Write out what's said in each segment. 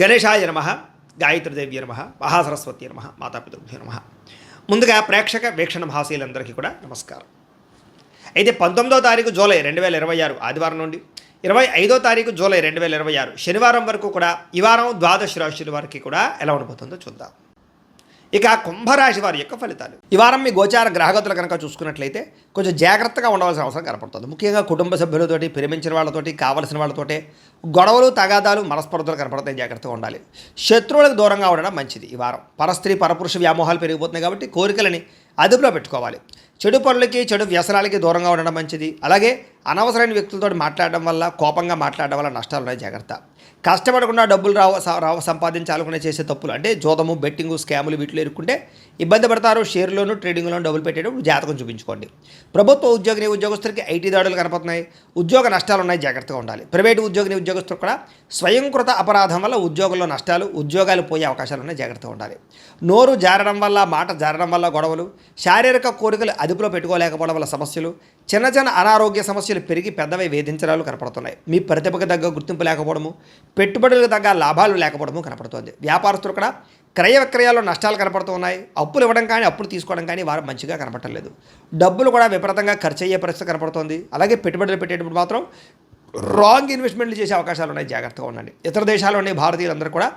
గణేశాయ నమ, గాయత్రీదేవ్య నమ, మహాసరస్వతి నమ, మాతాపితృభ్యో నమ. ముందుగా ప్రేక్షక వీక్షణ భాషలందరికీ కూడా నమస్కారం. అయితే 19వ తారీఖు జూలై 2026 ఆదివారం నుండి 25వ తారీఖు జూలై 2026 శనివారం వరకు కూడా ఈ వారం ద్వాదశ రాశుల వారికి కూడా ఎలా ఉండబోతుందో చూద్దాం. ఇక కుంభరాశి వారి యొక్క ఫలితాలు. ఈ వారం మీ గోచార గ్రహగతులు కనుక చూసుకున్నట్లయితే కొంచెం జాగ్రత్తగా ఉండవలసిన అవసరం కనపడుతుంది. ముఖ్యంగా కుటుంబ సభ్యులతోటి, ప్రేమించిన వాళ్ళతోటి, కావలసిన వాళ్ళతోటి గొడవలు, తగాదాలు, మనస్పర్ధలు కనపడతాయి. జాగ్రత్తగా ఉండాలి. శత్రువులకు దూరంగా ఉండడం మంచిది. ఈ వారం పరస్త్రీ పరపురుష వ్యామోహాలు పెరిగిపోతున్నాయి కాబట్టి కోరికలని అదుపులో పెట్టుకోవాలి. చెడు పనులకి, చెడు వ్యసనాలకి దూరంగా ఉండడం మంచిది. అలాగే అనవసరమైన వ్యక్తులతో మాట్లాడడం వల్ల, కోపంగా మాట్లాడడం వల్ల నష్టాలు ఉన్నాయి. జాగ్రత్త. కష్టపడకుండా డబ్బులు సంపాదించాలనుకునే చేసే తప్పులు అంటే జోదము, బెట్టింగు, స్కాములు వీటిలో ఇరుక్కుంటే ఇబ్బంది పడతారు. షేర్లోను, ట్రేడింగ్లోను డబ్బులు పెట్టేటప్పుడు జాతకం చూపించుకోండి. ప్రభుత్వ ఉద్యోగిని ఉద్యోగస్తులకి ఐటీ దాడులు కనపడుతున్నాయి. ఉద్యోగ నష్టాలు ఉన్నాయి. జాగ్రత్తగా ఉండాలి. ప్రైవేటు ఉద్యోగిని ఉద్యోగస్తులు కూడా స్వయంకృత అపరాధం వల్ల ఉద్యోగంలో నష్టాలు, ఉద్యోగాలు పోయే అవకాశాలు ఉన్నాయి. జాగ్రత్తగా ఉండాలి. నోరు జారడం వల్ల, మాట జారడం వల్ల గొడవలు, శారీరక కోరికలు అదుపులో పెట్టుకోలేకపోవడం వల్ల సమస్యలు, చిన్న చిన్న అనారోగ్య సమస్యలు పెరిగి పెద్దవై వేధించడాలు కనపడుతున్నాయి. మీ ప్రతిభకు తగ్గ గుర్తింపు లేకపోవడము, పెట్టుబడులకు తగ్గ లాభాలు లేకపోవడము కనపడుతోంది. వ్యాపారస్తులు కూడా క్రయ విక్రయాల్లో నష్టాలు కనపడుతూ ఉన్నాయి. అప్పులు ఇవ్వడం కానీ, అప్పులు తీసుకోవడం కానీ వారు మంచిగా కనపడలేదు. డబ్బులు కూడా విపరీతంగా ఖర్చు అయ్యే పరిస్థితి కనపడుతోంది. అలాగే పెట్టుబడులు పెట్టేటప్పుడు మాత్రం రాంగ్ ఇన్వెస్ట్మెంట్లు చేసే అవకాశాలు ఉన్నాయి. జాగ్రత్తగా ఉండండి. ఇతర దేశాల్లో ఉండే భారతీయులందరూ కూడా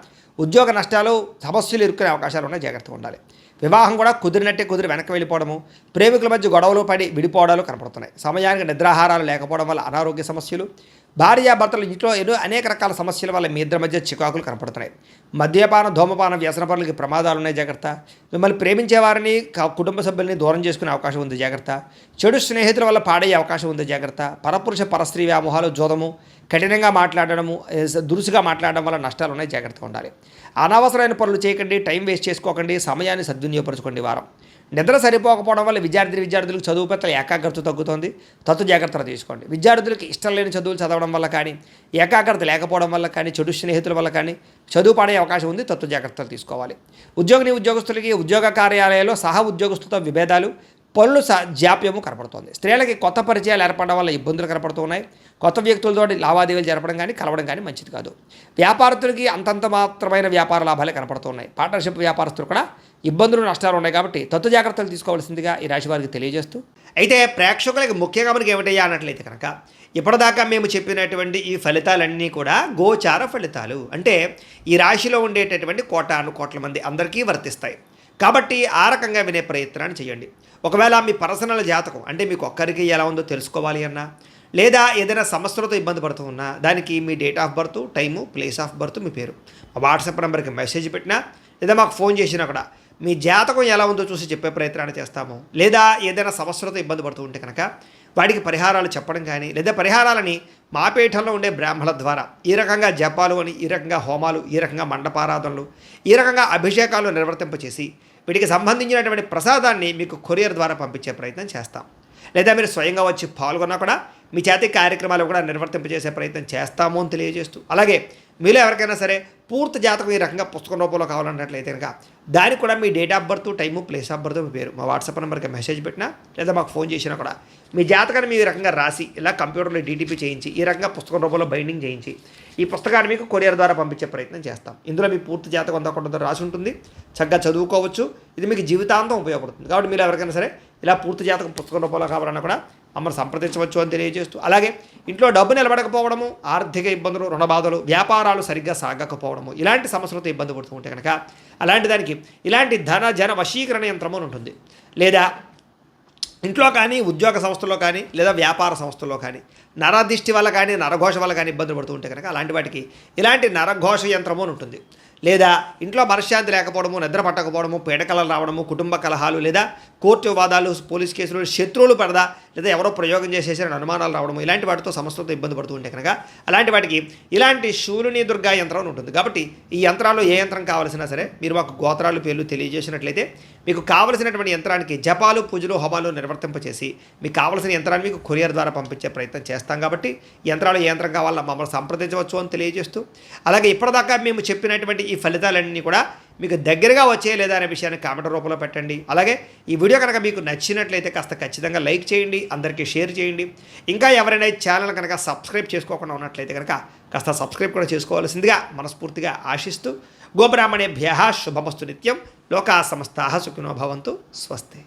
ఉద్యోగ నష్టాలు, సమస్యలు ఇరుక్కునే అవకాశాలు ఉన్నాయి. జాగ్రత్తగా ఉండాలి. వివాహం కూడా కుదిరినట్టే కుదిరి వెనక్కి వెళ్ళిపోవడము, ప్రేమికుల మధ్య గొడవలు పడి విడిపోవడాలు కనపడుతున్నాయి. సమయానికి నిద్రాహారాలు లేకపోవడం వల్ల అనారోగ్య సమస్యలు, భార్యాభర్తలు ఇంట్లో అనేక రకాల సమస్యల వల్ల మీ ఇద్దరి మధ్య చికాకులు కనపడుతున్నాయి. మద్యపాన, ధూమపాన, వ్యసన పనులకి ప్రమాదాలు ఉన్నాయి. జాగ్రత్త. మిమ్మల్ని ప్రేమించే వారిని, కుటుంబ సభ్యుల్ని దూరం చేసుకునే అవకాశం ఉంది. జాగ్రత్త. చెడు స్నేహితుల వల్ల పాడయ్యే అవకాశం ఉంది. జాగ్రత్త. పరపురుష పరస్త్రీ వ్యామోహాలు, జోదము, కఠినంగా మాట్లాడడము, దురుసుగా మాట్లాడడం వల్ల నష్టాలు ఉన్నాయి. జాగ్రత్తగా ఉండాలి. అనవసరమైన పనులు చేయకండి. టైం వేస్ట్ చేసుకోకండి. సమయాన్ని సద్వినియోగపరచుకోండి. వారం నిద్ర సరిపోకపోవడం వల్ల విద్యార్థులకు చదువు పట్ల ఏకాగ్రత తగ్గుతుంది. జాగ్రత్తలు తీసుకోండి. విద్యార్థులకు ఇష్టం లేని చదువులు చదవడం వల్ల కానీ, ఏకాగ్రత లేకపోవడం వల్ల కానీ, చెడు స్నేహితుల వల్ల కానీ చదువు పడే అవకాశం ఉంది. జాగ్రత్తలు తీసుకోవాలి. ఉద్యోగులకి ఉద్యోగ కార్యాలయాల్లో సహా ఉద్యోగస్తులతో విభేదాలు, పనులు జాప్యము కనపడుతోంది. స్త్రీలకి కొత్త పరిచయాలు ఏర్పడడం వల్ల ఇబ్బందులు కనపడుతూ ఉన్నాయి. కొత్త వ్యక్తులతో లావాదేవీలు జరపడం కానీ, కలవడం కానీ మంచిది కాదు. వ్యాపారస్తులకి అంతంత మాత్రమైన వ్యాపార లాభాలే కనపడుతున్నాయి. పార్ట్నర్షిప్ వ్యాపారస్తులు కూడా ఇబ్బందులు, నష్టాలు ఉన్నాయి. కాబట్టి జాగ్రత్తలు తీసుకోవాల్సిందిగా ఈ రాశి వారికి తెలియజేస్తూ, అయితే ప్రేక్షకులకి ముఖ్యంగా మనకి ఏమిటయ్యా అన్నట్లయితే కనుక ఇప్పటిదాకా మేము చెప్పినటువంటి ఈ ఫలితాలన్నీ కూడా గోచార ఫలితాలు. అంటే ఈ రాశిలో ఉండేటటువంటి కోట్ల మంది అందరికీ వర్తిస్తాయి. కాబట్టి ఆ రకంగా వినే ప్రయత్నాన్ని చేయండి. ఒకవేళ మీ పర్సనల్ జాతకం అంటే మీకు ఒక్కరికి ఎలా ఉందో తెలుసుకోవాలి అన్నా, లేదా ఏదైనా సమస్యలతో ఇబ్బంది పడుతూ ఉన్నా, దానికి మీ date of birth, time, place of birth, మీ పేరు మా వాట్సాప్ నెంబర్కి మెసేజ్ పెట్టినా, లేదా మాకు ఫోన్ చేసినా కూడా మీ జాతకం ఎలా ఉందో చూసి చెప్పే ప్రయత్నాన్ని చేస్తాము. లేదా ఏదైనా సమస్యలతో ఇబ్బంది పడుతూ ఉంటే కనుక వాటికి పరిహారాలు చెప్పడం కానీ, లేదా పరిహారాలని మా పీఠంలో ఉండే బ్రాహ్మణుల ద్వారా ఈ రకంగా జపాలు అని, ఈ రకంగా హోమాలు, ఈ రకంగా మండపారాధనలు, ఈ రకంగా అభిషేకాలు నిర్వర్తింపచేసి వీటికి సంబంధించినటువంటి ప్రసాదాన్ని మీకు కొరియర్ ద్వారా పంపించే ప్రయత్నం చేస్తాం. లేదా మీరు స్వయంగా వచ్చి పాల్గొన్నా కూడా మీ చేతి కార్యక్రమాలు కూడా నిర్వర్తింపజేసే ప్రయత్నం చేస్తాము అని తెలియజేస్తూ, అలాగే మీలో ఎవరికైనా సరే పూర్తి జాతకం ఈ రకంగా పుస్తకం రూపంలో కావాలన్నట్లయితే కనుక దానికి కూడా మీ date of birth, time, place of birth, మీ పేరు మా వాట్సాప్ నెంబర్కి మెసేజ్ పెట్టినా, లేదా మాకు ఫోన్ చేసినా కూడా మీ జాతకాన్ని మీ రకంగా రాసి ఇలా కంప్యూటర్లో డీటీపీ చేయించి ఈ రకంగా పుస్తకం రూపంలో బైండింగ్ చేయించి ఈ పుస్తకాన్ని మీకు కొరియర్ ద్వారా పంపించే ప్రయత్నం చేస్తాం. ఇందులో మీ పూర్తి జాతకం అంతా కొంత రాసి ఉంటుంది. చక్కగా చదువుకోవచ్చు. ఇది మీకు జీవితాంతం ఉపయోగపడుతుంది. కాబట్టి మీరు ఎవరికైనా సరే ఇలా పూర్తి జాతకం పుస్తకం రూపంలో కావాలన్నా కూడా మమ్మల్ని సంప్రదించవచ్చు అని తెలియజేస్తూ, అలాగే ఇంట్లో డబ్బు నిలబడకపోవడము, ఆర్థిక ఇబ్బందులు, రుణ బాధలు, వ్యాపారాలు సరిగ్గా సాగకపోవడము, ఇలాంటి సమస్యలతో ఇబ్బంది పడుతూ ఉంటే కనుక అలాంటి దానికి ఇలాంటి జన వశీకరణ యంత్రము ఉంటుంది. లేదా ఇంట్లో కానీ, ఉద్యోగ సంస్థల్లో కానీ, లేదా వ్యాపార సంస్థల్లో కానీ నరదిష్టి వల్ల కానీ, నరఘోష వల్ల కానీ ఇబ్బందులు పడుతూ ఉంటే కనుక అలాంటి వాటికి ఇలాంటి నరఘోష యంత్రము అని ఉంటుంది. లేదా ఇంట్లో మనశ్శాంతి లేకపోవడము, నిద్ర పట్టకపోవడము, పీడకలలు రావడము, కుటుంబ కలహాలు, లేదా కోర్టు వివాదాలు, పోలీస్ కేసులు, శత్రువులు పడదా, లేదా ఎవరో ప్రయోగం చేసేసిన అనుమానాలు రావడము, ఇలాంటి వాటితో సమస్యలతో ఇబ్బంది పడుతూ ఉంటే కనుక అలాంటి వాటికి ఇలాంటి శూలిని దుర్గా యంత్రం అని ఉంటుంది. కాబట్టి ఈ యంత్రాల్లో ఏ యంత్రం కావాల్సినా సరే మీరు మాకు గోత్రాలు, పేర్లు తెలియజేసినట్లయితే మీకు కావలసినటువంటి యంత్రానికి జపాలు, పూజలు, హోమాలు నిర్వర్తింపచేసి మీకు కావలసిన యంత్రాన్ని మీకు కొరియర్ ద్వారా పంపించే ప్రయత్నం చేస్తాం. కాబట్టి యంత్రాలు ఏ యంత్రం కావాలో మమ్మల్ని సంప్రదించవచ్చు అని తెలియజేస్తూ, అలాగే ఇప్పటిదాకా మేము చెప్పినటువంటి ఈ ఫలితాలన్నీ కూడా మీకు దగ్గరగా వచ్చే లేదా అనే విషయాన్ని కామెంట్ రూపంలో పెట్టండి. అలాగే ఈ వీడియో కనుక మీకు నచ్చినట్లయితే కాస్త ఖచ్చితంగా లైక్ చేయండి, అందరికీ షేర్ చేయండి. ఇంకా ఎవరైనా ఛానల్ కనుక సబ్స్క్రైబ్ చేసుకోకుండా ఉన్నట్లయితే కనుక కాస్త సబ్స్క్రైబ్ కూడా చేసుకోవాల్సిందిగా మనస్ఫూర్తిగా ఆశిస్తూ గోబ్రాహ్మణేభ్య శుభమస్తు నిత్యం. లోకా సమస్తాః సుఖినో భవంతు. స్వస్తి.